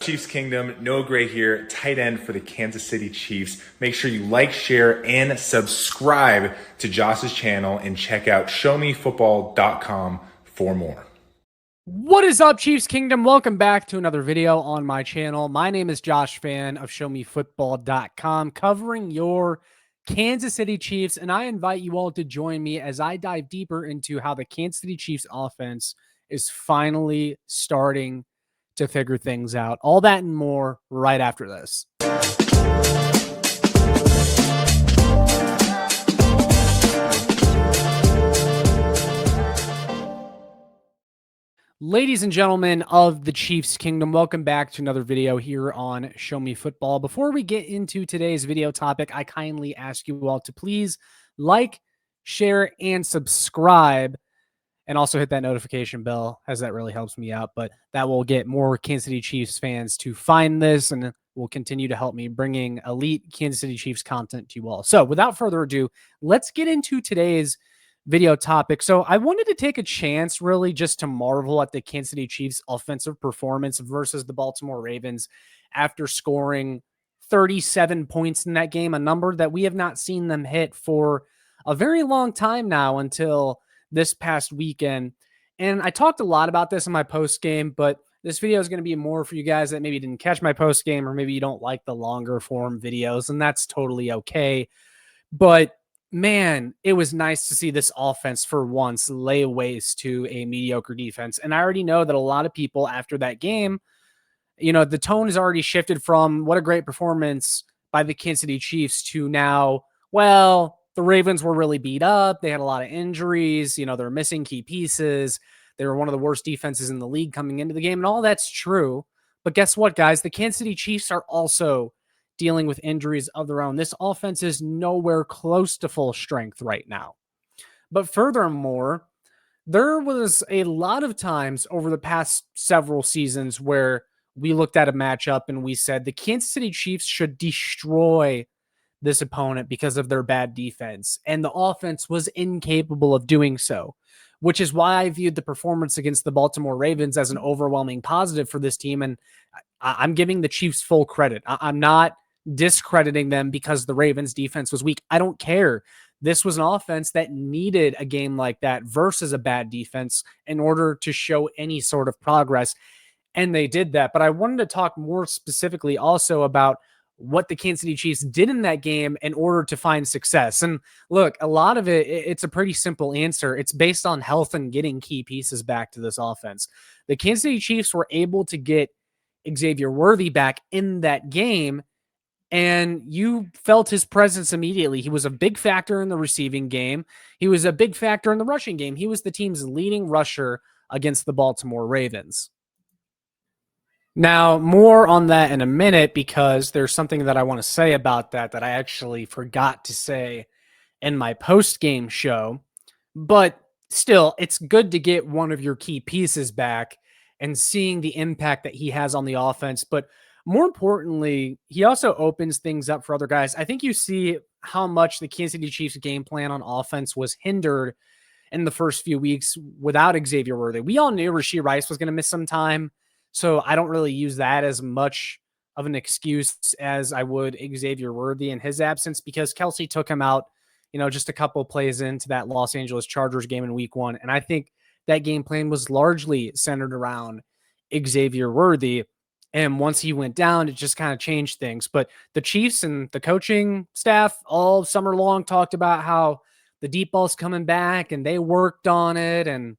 Chiefs Kingdom, Noah Gray here, tight end for the Kansas City Chiefs. Make sure you like, share, and subscribe to Josh's channel and check out showmefootball.com for more. What is up, Chiefs Kingdom? Welcome back to another video on my channel. My name is Josh Fan of showmefootball.com, covering your Kansas City Chiefs, and I invite you all to join me as I dive deeper into how the Kansas City Chiefs offense is finally starting to figure things out. All that and more right after this. Ladies and gentlemen of the Chiefs Kingdom, welcome back to another video here on Show Me Football. Before we get into today's video topic, I kindly ask you all to please like, share, and subscribe, and also hit that notification bell, as that really helps me out. But that will get more Kansas City Chiefs fans to find this and will continue to help me bringing elite Kansas City Chiefs content to you all. So without further ado, let's get into today's video topic. So I wanted to take a chance really just to marvel at the Kansas City Chiefs offensive performance versus the Baltimore Ravens after scoring 37 points in that game, a number that we have not seen them hit for a very long time now until this past weekend. And I talked a lot about this in my post game, but this video is going to be more for you guys that maybe didn't catch my post game, or maybe you don't like the longer form videos, and that's totally okay. But man, it was nice to see this offense for once lay waste to a mediocre defense. And I already know that a lot of people after that game, you know, the tone has already shifted from what a great performance by the Kansas City Chiefs to now, well, the Ravens were really beat up. They had a lot of injuries. You know, they're missing key pieces. They were one of the worst defenses in the league coming into the game. And all that's true. But guess what, guys? The Kansas City Chiefs are also dealing with injuries of their own. This offense is nowhere close to full strength right now. But furthermore, there was a lot of times over the past several seasons where we looked at a matchup and we said the Kansas City Chiefs should destroy this opponent because of their bad defense. And the offense was incapable of doing so, which is why I viewed the performance against the Baltimore Ravens as an overwhelming positive for this team. And I'm giving the Chiefs full credit. I'm not discrediting them because the Ravens defense was weak. I don't care. This was an offense that needed a game like that versus a bad defense in order to show any sort of progress. And they did that. But I wanted to talk more specifically also about what the Kansas City Chiefs did in that game in order to find success. And look, a lot of it's a pretty simple answer. It's based on health and getting key pieces back to this offense. The Kansas City Chiefs were able to get Xavier Worthy back in that game, and you felt his presence immediately. He was a big factor in the receiving game. He was a big factor in the rushing game. He was the team's leading rusher against the Baltimore Ravens. Now, more on that in a minute, because there's something that I want to say about that I actually forgot to say in my post-game show. But still, it's good to get one of your key pieces back and seeing the impact that he has on the offense. But more importantly, he also opens things up for other guys. I think you see how much the Kansas City Chiefs game plan on offense was hindered in the first few weeks without Xavier Worthy. We all knew Rashee Rice was going to miss some time, so I don't really use that as much of an excuse as I would Xavier Worthy in his absence, because Kelce took him out, you know, just a couple plays into that Los Angeles Chargers game in week 1. And I think that game plan was largely centered around Xavier Worthy. And once he went down, it just kind of changed things. But the Chiefs and the coaching staff all summer long talked about how the deep ball's coming back and they worked on it. And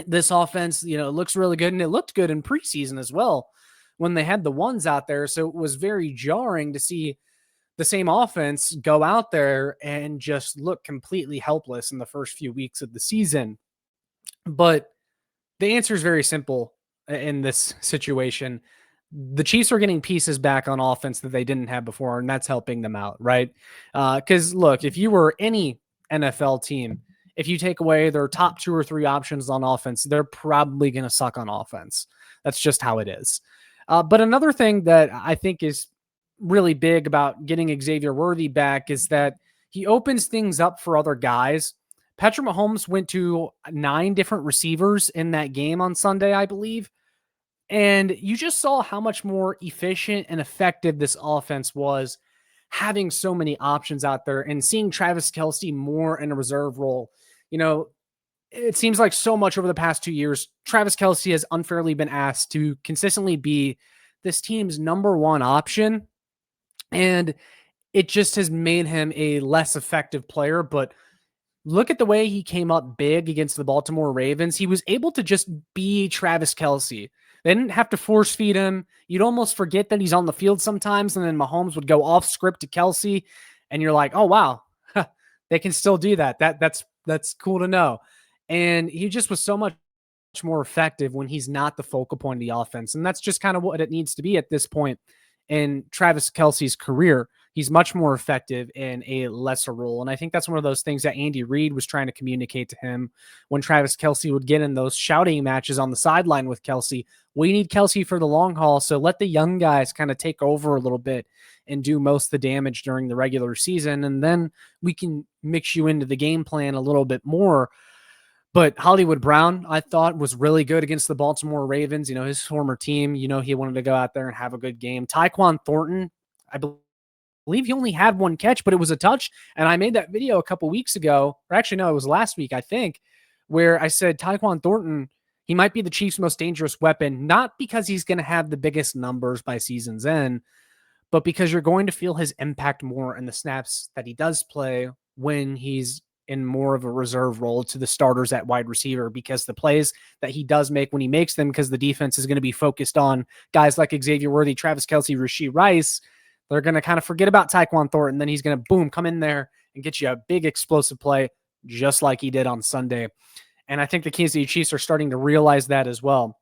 this offense, you know, looks really good. And it looked good in preseason as well when they had the ones out there. So it was very jarring to see the same offense go out there and just look completely helpless in the first few weeks of the season. But the answer is very simple in this situation. The Chiefs are getting pieces back on offense that they didn't have before, and that's helping them out, right? Because look, if you were any NFL team, if you take away their top 2 or 3 options on offense, they're probably going to suck on offense. That's just how it is. But another thing that I think is really big about getting Xavier Worthy back is that he opens things up for other guys. Patrick Mahomes went to 9 different receivers in that game on Sunday, I believe. And you just saw how much more efficient and effective this offense was, having so many options out there and seeing Travis Kelce more in a reserve role. You know, it seems like so much over the past 2 years, Travis Kelce has unfairly been asked to consistently be this team's number one option. And it just has made him a less effective player. But look at the way he came up big against the Baltimore Ravens. He was able to just be Travis Kelce. They didn't have to force feed him. You'd almost forget that he's on the field sometimes, and then Mahomes would go off script to Kelce, and you're like, oh wow, they can still do that. That's cool to know. And he just was so much more effective when he's not the focal point of the offense. And that's just kind of what it needs to be at this point in Travis Kelce's career. He's much more effective in a lesser role. And I think that's one of those things that Andy Reid was trying to communicate to him when Travis Kelce would get in those shouting matches on the sideline with Kelce. We need Kelce for the long haul. So let the young guys kind of take over a little bit and do most of the damage during the regular season. And then we can mix you into the game plan a little bit more. But Hollywood Brown, I thought, was really good against the Baltimore Ravens, his former team. He wanted to go out there and have a good game. Tyquan Thornton, I believe he only had one catch, but it was a touch. And I made that video a couple weeks ago, or actually, no, it was last week, I think, where I said Tyquan Thornton, he might be the Chiefs' most dangerous weapon, not because he's going to have the biggest numbers by season's end, but because you're going to feel his impact more in the snaps that he does play when he's in more of a reserve role to the starters at wide receiver, because the plays that he does make when he makes them, because the defense is going to be focused on guys like Xavier Worthy, Travis Kelce, Rashee Rice, they're going to kind of forget about Tyquan Thornton. Then he's going to, boom, come in there and get you a big explosive play just like he did on Sunday. And I think the Kansas City Chiefs are starting to realize that as well.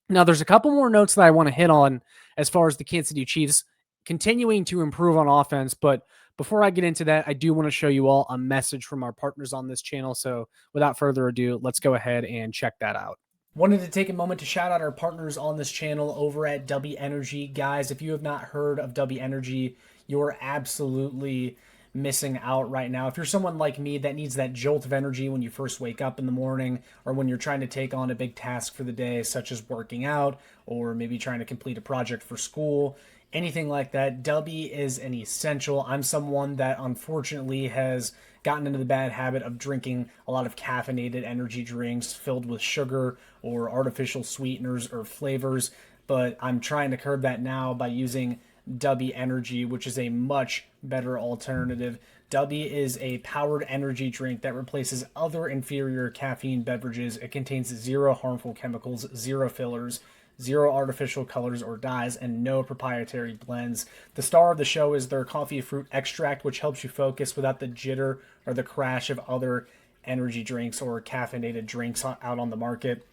Now, there's a couple more notes that I want to hit on as far as the Kansas City Chiefs continuing to improve on offense. But before I get into that, I do want to show you all a message from our partners on this channel. So without further ado, let's go ahead and check that out. Wanted to take a moment to shout out our partners on this channel over at W Energy. Guys, if you have not heard of W Energy, you're absolutely missing out right now. If you're someone like me that needs that jolt of energy when you first wake up in the morning, or when you're trying to take on a big task for the day, such as working out, or maybe trying to complete a project for school, anything like that, W is an essential. I'm someone that unfortunately has gotten into the bad habit of drinking a lot of caffeinated energy drinks filled with sugar or artificial sweeteners or flavors, but I'm trying to curb that now by using W Energy, which is a much better alternative. W is a powered energy drink that replaces other inferior caffeine beverages. It contains zero harmful chemicals, zero fillers, zero artificial colors or dyes, and no proprietary blends. The star of the show is their coffee fruit extract, which helps you focus without the jitter or the crash of other energy drinks or caffeinated drinks out on the market.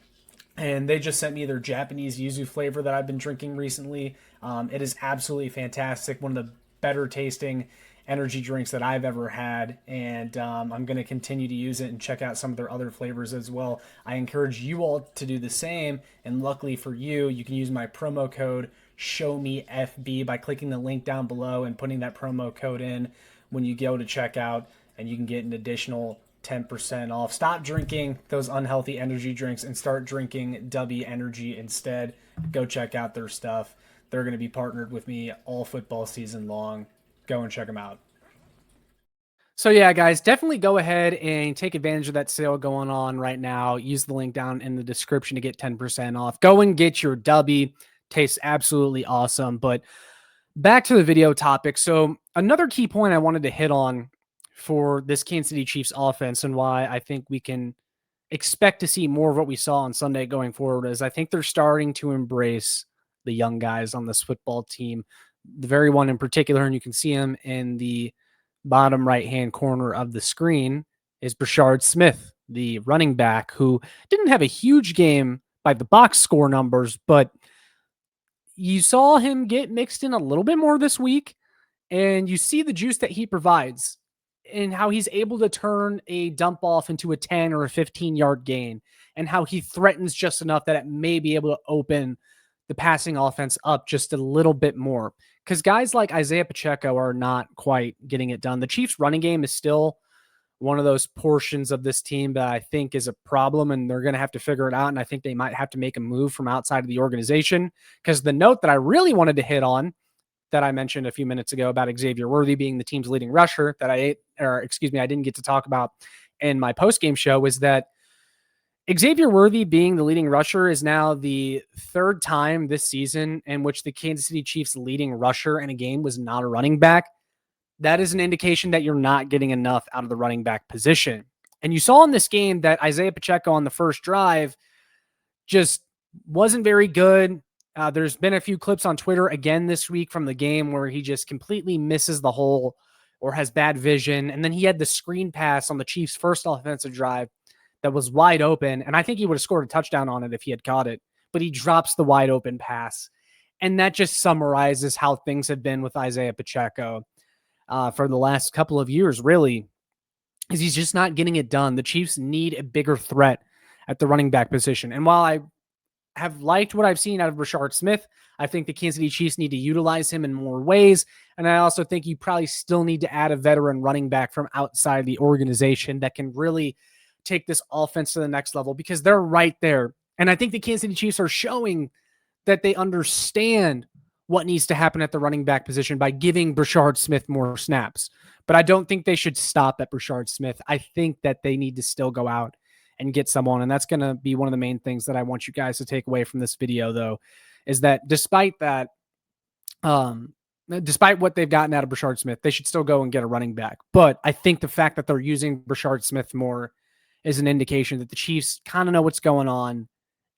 And they just sent me their Japanese yuzu flavor that I've been drinking recently. It is absolutely fantastic. One of the better tasting energy drinks that I've ever had. And I'm going to continue to use it and check out some of their other flavors as well. I encourage you all to do the same. And luckily for you, you can use my promo code SHOWMEFB by clicking the link down below and putting that promo code in when you go to checkout. And you can get an additional 10% off. Stop drinking those unhealthy energy drinks and start drinking W Energy instead. Go check out their stuff. They're going to be partnered with me all football season long. Go and check them out. So yeah, guys, definitely go ahead and take advantage of that sale going on right now. Use the link down in the description to get 10% off. Go and get your W. Tastes absolutely awesome. But back to the video topic. So another key point I wanted to hit on for this Kansas City Chiefs offense and why I think we can expect to see more of what we saw on Sunday going forward is I think they're starting to embrace the young guys on this football team. The very one in particular, and you can see him in the bottom right-hand corner of the screen, is Brashard Smith, the running back, who didn't have a huge game by the box score numbers, but you saw him get mixed in a little bit more this week, and you see the juice that he provides and how he's able to turn a dump off into a 10 or a 15-yard gain, and how he threatens just enough that it may be able to open the passing offense up just a little bit more. Because guys like Isaiah Pacheco are not quite getting it done. The Chiefs' running game is still one of those portions of this team that I think is a problem, and they're going to have to figure it out. And I think they might have to make a move from outside of the organization, because the note that I really wanted to hit on that I mentioned a few minutes ago about Xavier Worthy being the team's leading rusher that I didn't get to talk about in my post-game show was that Xavier Worthy being the leading rusher is now the third time this season in which the Kansas City Chiefs leading rusher in a game was not a running back. That is an indication that you're not getting enough out of the running back position. And you saw in this game that Isaiah Pacheco on the first drive just wasn't very good. There's been a few clips on Twitter again this week from the game where he just completely misses the hole or has bad vision. And then he had the screen pass on the Chiefs' first offensive drive that was wide open. And I think he would have scored a touchdown on it if he had caught it, but he drops the wide open pass. And that just summarizes how things have been with Isaiah Pacheco for the last couple of years, really, is he's just not getting it done. The Chiefs need a bigger threat at the running back position. And while I have liked what I've seen out of Rashard Smith, I think the Kansas City Chiefs need to utilize him in more ways. And I also think you probably still need to add a veteran running back from outside the organization that can really take this offense to the next level, because they're right there. And I think the Kansas City Chiefs are showing that they understand what needs to happen at the running back position by giving Rashard Smith more snaps. But I don't think they should stop at Rashard Smith. I think that they need to still go out and get someone. And that's going to be one of the main things that I want you guys to take away from this video, though, is that despite that, despite what they've gotten out of Rashard Smith, they should still go and get a running back. But I think the fact that they're using Rashard Smith more is an indication that the Chiefs kind of know what's going on,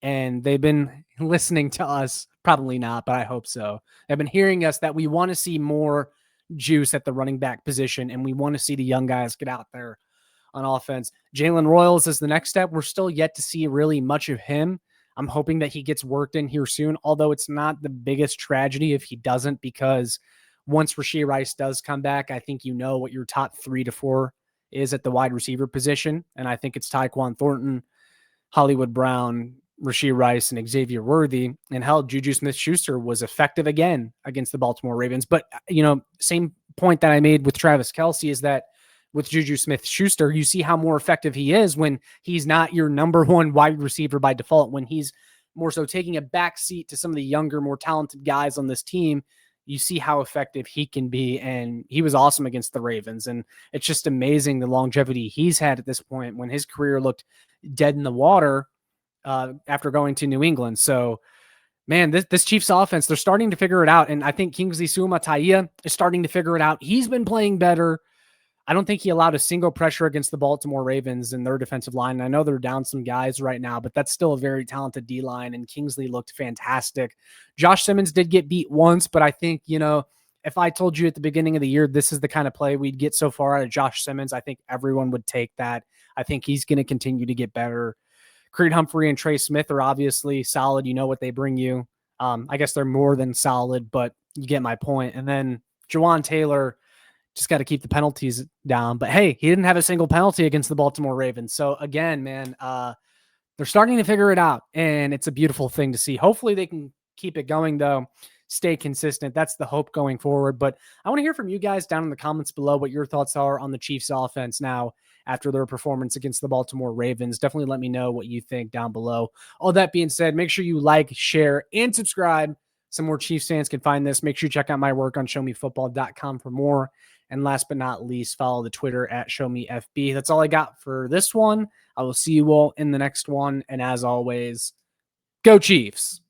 and they've been listening to us. Probably not, but I hope so. They've been hearing us that we want to see more juice at the running back position, and we want to see the young guys get out there on offense. Jalen Royals is the next step. We're still yet to see really much of him. I'm hoping that he gets worked in here soon, although it's not the biggest tragedy if he doesn't, because once Rashee Rice does come back, I think you know what your top 3 to 4 is at the wide receiver position. And I think it's Tyquan Thornton, Hollywood Brown, Rashee Rice, and Xavier Worthy. And hell, Juju Smith-Schuster was effective again against the Baltimore Ravens. But, same point that I made with Travis Kelce is that with Juju Smith-Schuster, you see how more effective he is when he's not your number one wide receiver by default, when he's more so taking a back seat to some of the younger, more talented guys on this team. You see how effective he can be, and he was awesome against the Ravens. And it's just amazing the longevity he's had at this point when his career looked dead in the water after going to New England. So, man, this Chiefs offense, they're starting to figure it out. And I think Kingsley Suamataia is starting to figure it out. He's been playing better. I don't think he allowed a single pressure against the Baltimore Ravens in their defensive line. And I know they're down some guys right now, but that's still a very talented D-line, and Kingsley looked fantastic. Josh Simmons did get beat once, but I think, if I told you at the beginning of the year this is the kind of play we'd get so far out of Josh Simmons, I think everyone would take that. I think he's going to continue to get better. Creed Humphrey and Trey Smith are obviously solid. You know what they bring you. I guess they're more than solid, but you get my point. And then Jawan Taylor, just got to keep the penalties down. But hey, he didn't have a single penalty against the Baltimore Ravens. So again, man, they're starting to figure it out, and it's a beautiful thing to see. Hopefully they can keep it going, though. Stay consistent. That's the hope going forward. But I want to hear from you guys down in the comments below what your thoughts are on the Chiefs offense now after their performance against the Baltimore Ravens. Definitely let me know what you think down below. All that being said, make sure you like, share, and subscribe. Some more Chiefs fans can find this. Make sure you check out my work on showmefootball.com for more. And last but not least, follow the Twitter at ShowMeFB. That's all I got for this one. I will see you all in the next one. And as always, go Chiefs.